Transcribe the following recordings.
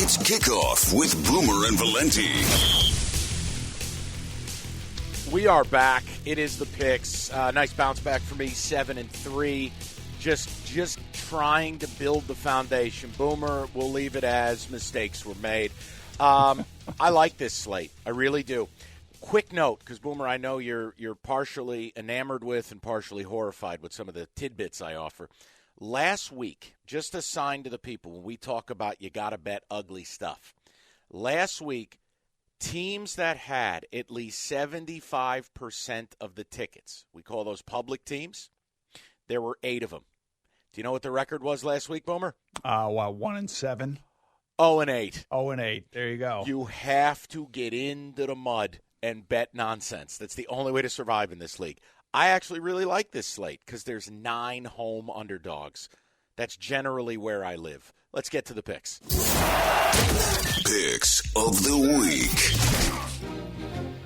It's Kickoff with Boomer and Valenti. We are back. It is the picks. Nice bounce back for me, 7-3. Just trying to build the foundation. Boomer, we'll leave it as mistakes were made. I like this slate. I really do. Quick note, because Boomer, I know you're partially enamored with and partially horrified with some of the tidbits I offer. Last week, just a sign to the people when we talk about you got to bet ugly stuff. Last week, teams that had at least 75% of the tickets, we call those public teams, there were 8 of them. Do you know what the record was last week, Boomer? 1-7. 0-8. 0-8. There you go. You have to get into the mud and bet nonsense. That's the only way to survive in this league. I actually really like this slate because there's 9 home underdogs. That's generally where I live. Let's get to the picks. Picks of the week.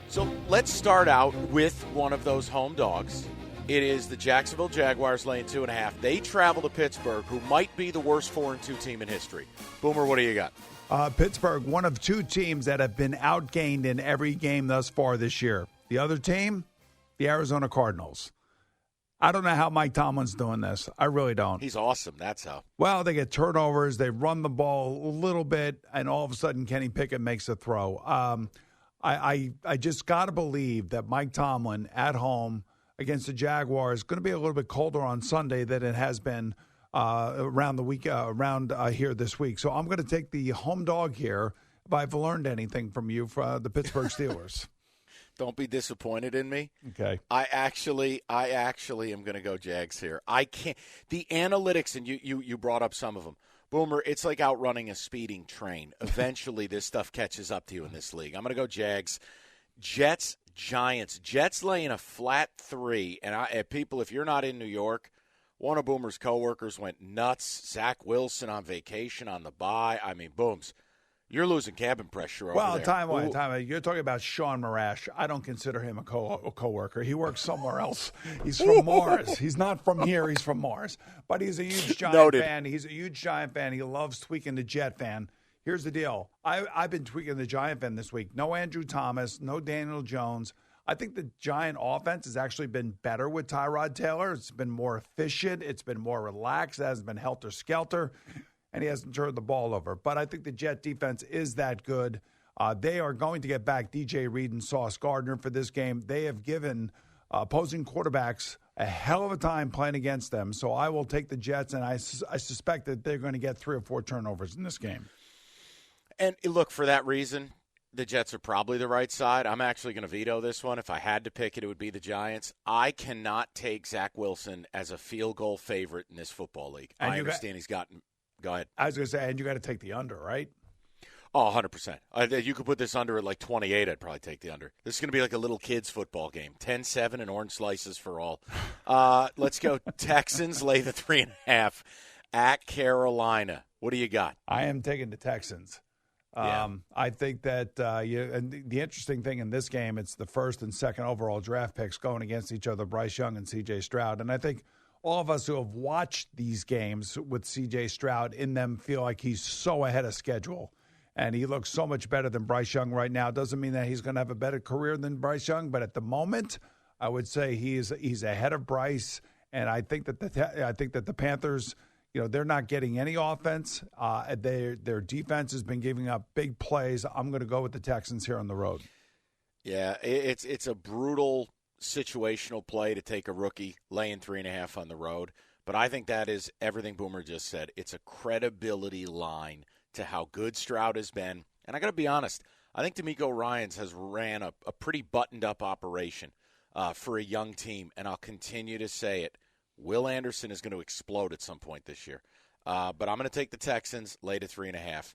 So let's start out with one of those home dogs. It is the Jacksonville Jaguars laying 2.5. They travel to Pittsburgh, who might be the worst 4-2 team in history. Boomer, what do you got? Pittsburgh, one of 2 teams that have been outgained in every game thus far this year. The other team, the Arizona Cardinals. I don't know how Mike Tomlin's doing this. I really don't. He's awesome. That's how. Well, they get turnovers. They run the ball a little bit, and all of a sudden Kenny Pickett makes a throw. I just got to believe that Mike Tomlin at home against the Jaguars is going to be a little bit colder on Sunday than it has been around the week, here this week. So I'm going to take the home dog here if I've learned anything from you for the Pittsburgh Steelers. Don't be disappointed in me. Okay. I actually am going to go Jags here. I can't. The analytics, and you brought up some of them. Boomer, it's like outrunning a speeding train. Eventually, this stuff catches up to you in this league. I'm going to go Jags. Jets, Giants. Jets laying a flat 3. And people, if you're not in New York, one of Boomer's coworkers went nuts. Zach Wilson on vacation on the bye. I mean, Booms. You're losing cabin pressure over there. Well, time out. You're talking about Sean Marash. I don't consider him a coworker. He works somewhere else. He's from Mars. He's not from here. He's from Mars. But he's a huge Giant fan. He's a huge Giant fan. He loves tweaking the Jet fan. Here's the deal. I've been tweaking the Giant fan this week. No Andrew Thomas. No Daniel Jones. I think the Giant offense has actually been better with Tyrod Taylor. It's been more efficient. It's been more relaxed. It hasn't been helter-skelter. And he hasn't turned the ball over. But I think the Jet defense is that good. They are going to get back DJ Reed and Sauce Gardner for this game. They have given opposing quarterbacks a hell of a time playing against them. So I will take the Jets, and I suspect that they're going to get 3 or 4 turnovers in this game. And look, for that reason, the Jets are probably the right side. I'm actually going to veto this one. If I had to pick it, it would be the Giants. I cannot take Zach Wilson as a field goal favorite in this football league. And I understand he's gotten – go ahead. I was going to say, and you got to take the under, right? Oh, 100%. You could put this under at like 28. I'd probably take the under. This is going to be like a little kids football game. 10-7 and orange slices for all. Let's go. Texans lay the 3.5 at Carolina. What do you got? I am taking the Texans. Yeah. I think that and the interesting thing in this game, it's the first and second overall draft picks going against each other, Bryce Young and C.J. Stroud. And I think all of us who have watched these games with C.J. Stroud in them feel like he's so ahead of schedule. And he looks so much better than Bryce Young right now. Doesn't mean that he's going to have a better career than Bryce Young, but at the moment, I would say he's ahead of Bryce. And I think that the Panthers, they're not getting any offense. Their defense has been giving up big plays. I'm going to go with the Texans here on the road. Yeah, it's a brutal situational play to take a rookie laying 3.5 on the road. But I think that is everything Boomer just said. It's a credibility line to how good Stroud has been. And I got to be honest, I think D'Amico Ryans has ran a pretty buttoned-up operation for a young team, and I'll continue to say it. Will Anderson is going to explode at some point this year. But I'm going to take the Texans, lay to 3.5.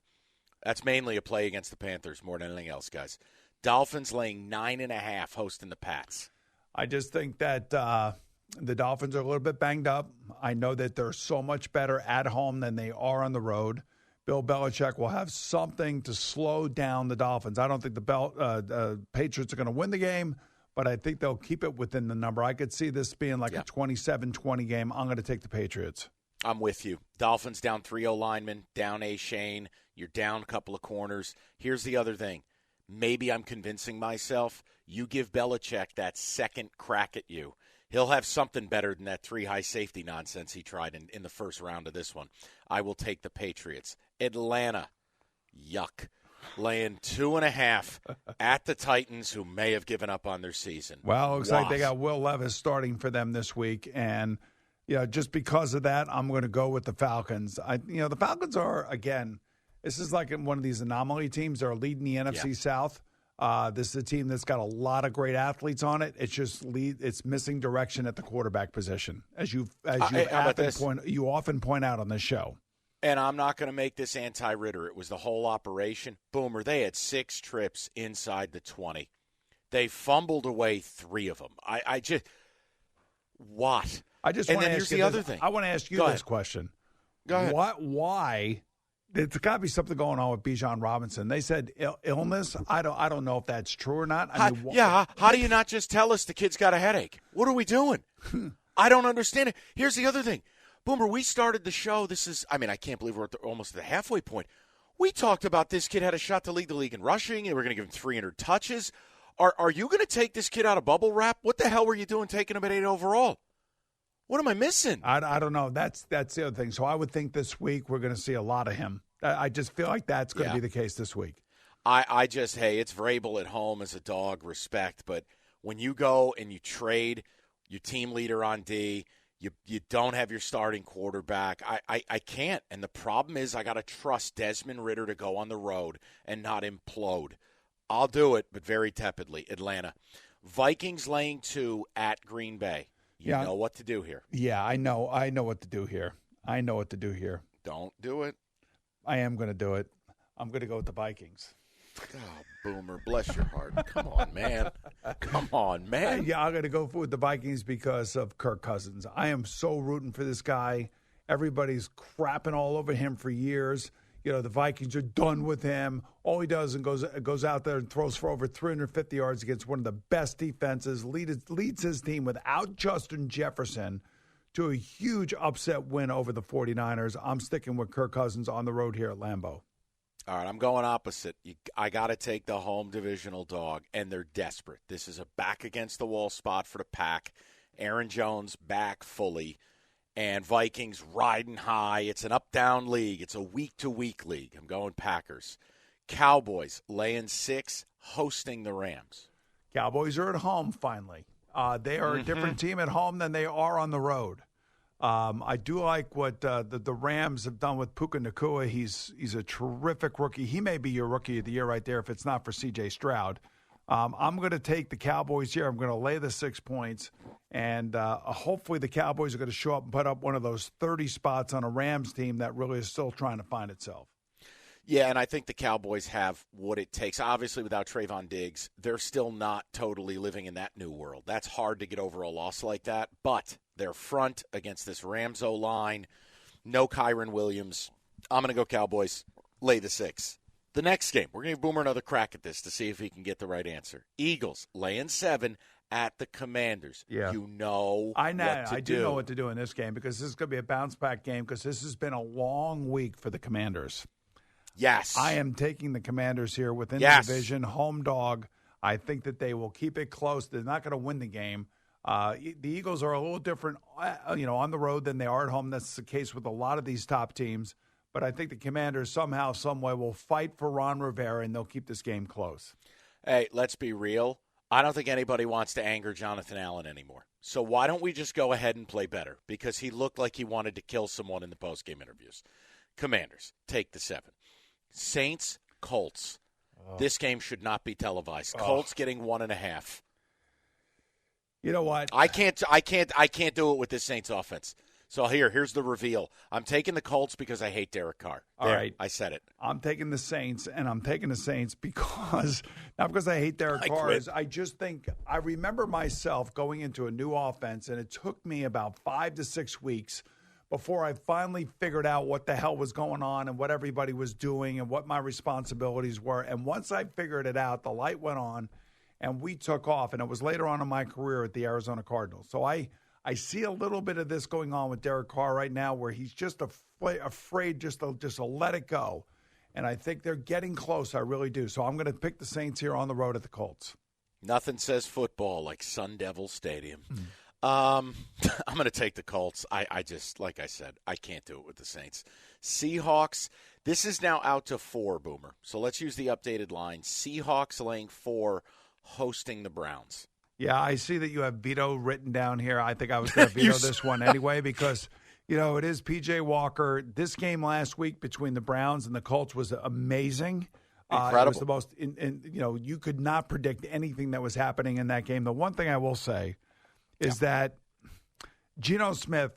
That's mainly a play against the Panthers more than anything else, guys. Dolphins laying 9.5 hosting the Pats. I just think that the Dolphins are a little bit banged up. I know that they're so much better at home than they are on the road. Bill Belichick will have something to slow down the Dolphins. I don't think the Patriots are going to win the game, but I think they'll keep it within the number. I could see this being like a 27-20 game. I'm going to take the Patriots. I'm with you. Dolphins down 3-0 linemen, down A. Shane. You're down a couple of corners. Here's the other thing. Maybe I'm convincing myself. You give Belichick that second crack at you. He'll have something better than that 3 high safety nonsense he tried in the first round of this one. I will take the Patriots. Atlanta, yuck. Laying 2.5 at the Titans, who may have given up on their season. Well, it looks like they got Will Levis starting for them this week, and just because of that, I'm going to go with the Falcons. The Falcons are, again, this is like one of these anomaly teams. They're leading the NFC South. This is a team that's got a lot of great athletes on it. It's just it's missing direction at the quarterback position, as you often point out on this show. And I'm not going to make this anti-Ritter. It was the whole operation. Boomer, they had 6 trips inside the 20. They fumbled away 3 of them. What? I just want to ask you the other thing. I want to ask you this question. Go ahead. Why? There's got to be something going on with Bijan Robinson. They said illness. I don't know if that's true or not. How do you not just tell us the kid's got a headache? What are we doing? I don't understand it. Here's the other thing. Boomer, we started the show. I can't believe we're almost at the halfway point. We talked about this kid had a shot to lead the league in rushing, and we're going to give him 300 touches. Are you going to take this kid out of bubble wrap? What the hell were you doing taking him at 8 overall? What am I missing? I don't know. That's the other thing. So I would think this week we're going to see a lot of him. I just feel like that's going to be the case this week. It's Vrabel at home as a dog, respect. But when you go and you trade your team leader on D, you don't have your starting quarterback. I can't. And the problem is I got to trust Desmond Ridder to go on the road and not implode. I'll do it, but very tepidly. Atlanta. Vikings laying 2 at Green Bay. You know what to do here. Yeah, I know what to do here. Don't do it. I am going to do it. I'm going to go with the Vikings. Oh, Boomer, bless your heart. Come on, man. Yeah, I'm going to go with the Vikings because of Kirk Cousins. I am so rooting for this guy. Everybody's crapping all over him for years. The Vikings are done with him. All he does is goes out there and throws for over 350 yards against one of the best defenses, leads his team without Justin Jefferson to a huge upset win over the 49ers. I'm sticking with Kirk Cousins on the road here at Lambeau. All right, I'm going opposite. I got to take the home divisional dog, and they're desperate. This is a back-against-the-wall spot for the Pack. Aaron Jones back fully, and Vikings riding high. It's an up-down league. It's a week-to-week league. I'm going Packers. Cowboys laying 6, hosting the Rams. Cowboys are at home finally. They are a different team at home than they are on the road. I do like what the Rams have done with Puka Nacua. He's a terrific rookie. He may be your rookie of the year right there if it's not for C.J. Stroud. I'm going to take the Cowboys here. I'm going to lay the 6 points, and hopefully the Cowboys are going to show up and put up one of those 30 spots on a Rams team that really is still trying to find itself. Yeah, and I think the Cowboys have what it takes. Obviously, without Trayvon Diggs, they're still not totally living in that new world. That's hard to get over a loss like that, but their front against this Rams O-line, no Kyron Williams. I'm going to go Cowboys, lay the 6. The next game, we're going to give Boomer another crack at this to see if he can get the right answer. Eagles, laying 7 at the Commanders. Yeah. You know I know. what to I do know what to do in this game because this is going to be a bounce-back game because this has been a long week for the Commanders. Yes. I am taking the Commanders here within the division, home dog. I think that they will keep it close. They're not going to win the game. The Eagles are a little different, on the road than they are at home. That's the case with a lot of these top teams. But I think the Commanders somehow, some way will fight for Ron Rivera, and they'll keep this game close. Hey, let's be real. I don't think anybody wants to anger Jonathan Allen anymore. So why don't we just go ahead and play better? Because he looked like he wanted to kill someone in the postgame interviews. Commanders, take the 7. Saints, Colts. Oh. This game should not be televised. Colts getting 1.5. You know what? I can't do it with this Saints offense. So here's the reveal. I'm taking the Colts because I hate Derek Carr. All right. I said it. I'm taking the Saints, and I'm taking the Saints because not because I hate Derek Carr. I just think I remember myself going into a new offense, and it took me about 5 to 6 weeks before I finally figured out what the hell was going on and what everybody was doing and what my responsibilities were. And once I figured it out, the light went on, and we took off. And it was later on in my career at the Arizona Cardinals. So I I see a little bit of this going on with Derek Carr right now where he's just afraid just to let it go. And I think they're getting close. I really do. So I'm going to pick the Saints here on the road at the Colts. Nothing says football like Sun Devil Stadium. I'm going to take the Colts. I just, like I said, I can't do it with the Saints. Seahawks, this is now out to 4, Boomer. So let's use the updated line. Seahawks laying 4, hosting the Browns. Yeah, I see that you have veto written down here. I think I was going to veto this one anyway because, it is P.J. Walker. This game last week between the Browns and the Colts was amazing. Incredible. It was the most, you could not predict anything that was happening in that game. The one thing I will say is that Geno Smith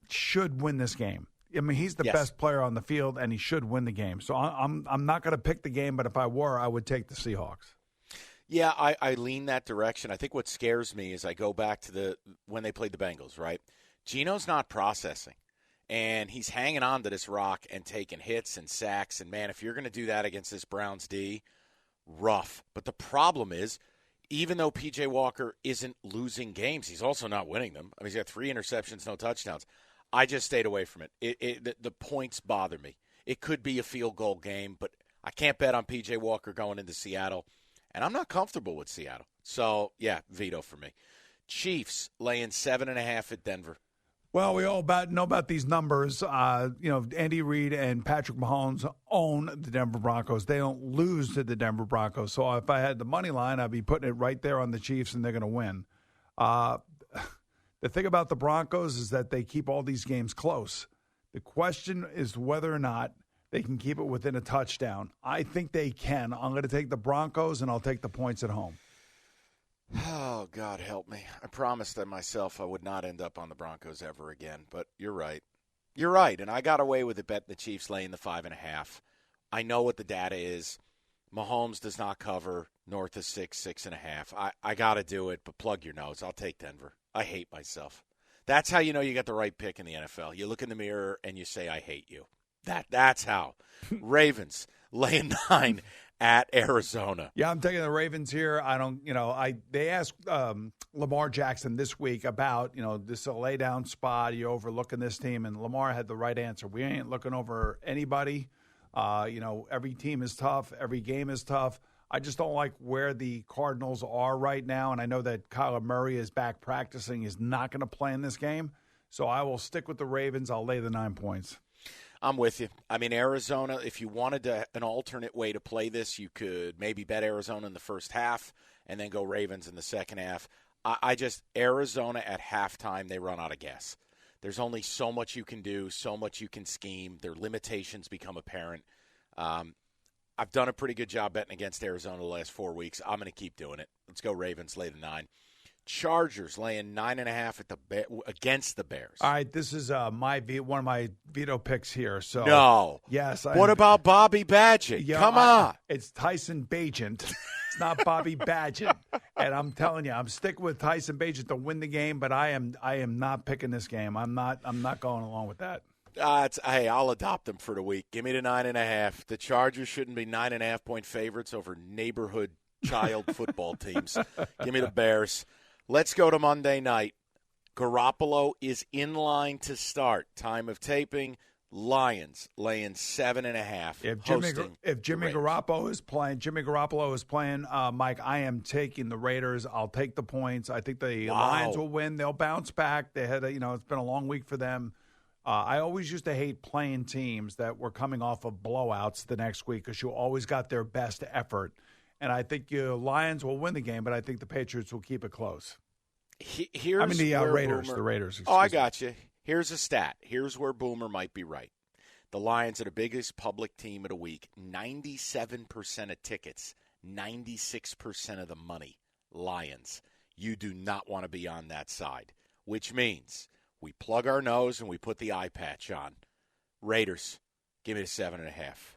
should win this game. I mean, he's the best player on the field, and he should win the game. So I'm not going to pick the game, but if I were, I would take the Seahawks. Yeah, I lean that direction. I think what scares me is I go back to when they played the Bengals, right? Geno's not processing, and he's hanging on to this rock and taking hits and sacks. And, man, if you're going to do that against this Browns D, rough. But the problem is, even though P.J. Walker isn't losing games, he's also not winning them. I mean, he's got 3 interceptions, no touchdowns. I just stayed away from it. The points bother me. It could be a field goal game, but I can't bet on P.J. Walker going into Seattle, and I'm not comfortable with Seattle. So, yeah, veto for me. Chiefs laying 7.5 at Denver. Well, we all know about these numbers. Andy Reid and Patrick Mahomes own the Denver Broncos. They don't lose to the Denver Broncos. So if I had the money line, I'd be putting it right there on the Chiefs, and they're going to win. The thing about the Broncos is that they keep all these games close. The question is whether or not they can keep it within a touchdown. I think they can. I'm going to take the Broncos, and I'll take the points at home. Oh, God help me. I promised myself I would not end up on the Broncos ever again, but you're right. You're right, and I got away with it betting the Chiefs laying the 5.5. I know what the data is. Mahomes does not cover north of 6.5. I got to do it, but plug your nose. I'll take Denver. I hate myself. That's how you know you got the right pick in the NFL. You look in the mirror and you say, I hate you. That's how. Ravens laying 9 at Arizona. Yeah, I'm taking the Ravens here. They asked Lamar Jackson this week about, this is a lay down spot. You're overlooking this team, and Lamar had the right answer. We ain't looking over anybody. Every team is tough. Every game is tough. I just don't like where the Cardinals are right now, and I know that Kyler Murray is back practicing. He's not going to play in this game, so I will stick with the Ravens. I'll lay the 9 points. I'm with you. I mean, Arizona, if you wanted an alternate way to play this, you could maybe bet Arizona in the first half and then go Ravens in the second half. Arizona at halftime, they run out of gas. There's only so much you can do, so much you can scheme. Their limitations become apparent. I've done a pretty good job betting against Arizona the last 4 weeks. I'm going to keep doing it. Let's go Ravens, lay the 9. Chargers laying 9.5 against the Bears. All right, this is one of my veto picks here. So no, yes. What about Bobby Badgett? Yeah, Come on, it's Tyson Bagent. It's not Bobby Badgett. And I'm telling you, I'm sticking with Tyson Bagent to win the game. But I am not picking this game. I'm not going along with that. Hey, I'll adopt them for the week. Give me the 9.5. The Chargers shouldn't be 9.5-point favorites over neighborhood child football teams. Give me the Bears. Let's go to Monday night. Garoppolo is in line to start. Time of taping, Lions laying 7.5. If Jimmy Garoppolo is playing, Mike, I am taking the Raiders. I'll take the points. I think the Lions will win. They'll bounce back. They had it's been a long week for them. I always used to hate playing teams that were coming off of blowouts the next week because you always got their best effort. And I think the Lions will win the game, but I think the Patriots will keep it close. Raiders. The Raiders. Oh, I got you. Here's a stat. Here's where Boomer might be right. The Lions are the biggest public team of the week. 97% of tickets, 96% of the money. Lions. You do not want to be on that side, which means we plug our nose and we put the eye patch on. Raiders, give me the 7.5.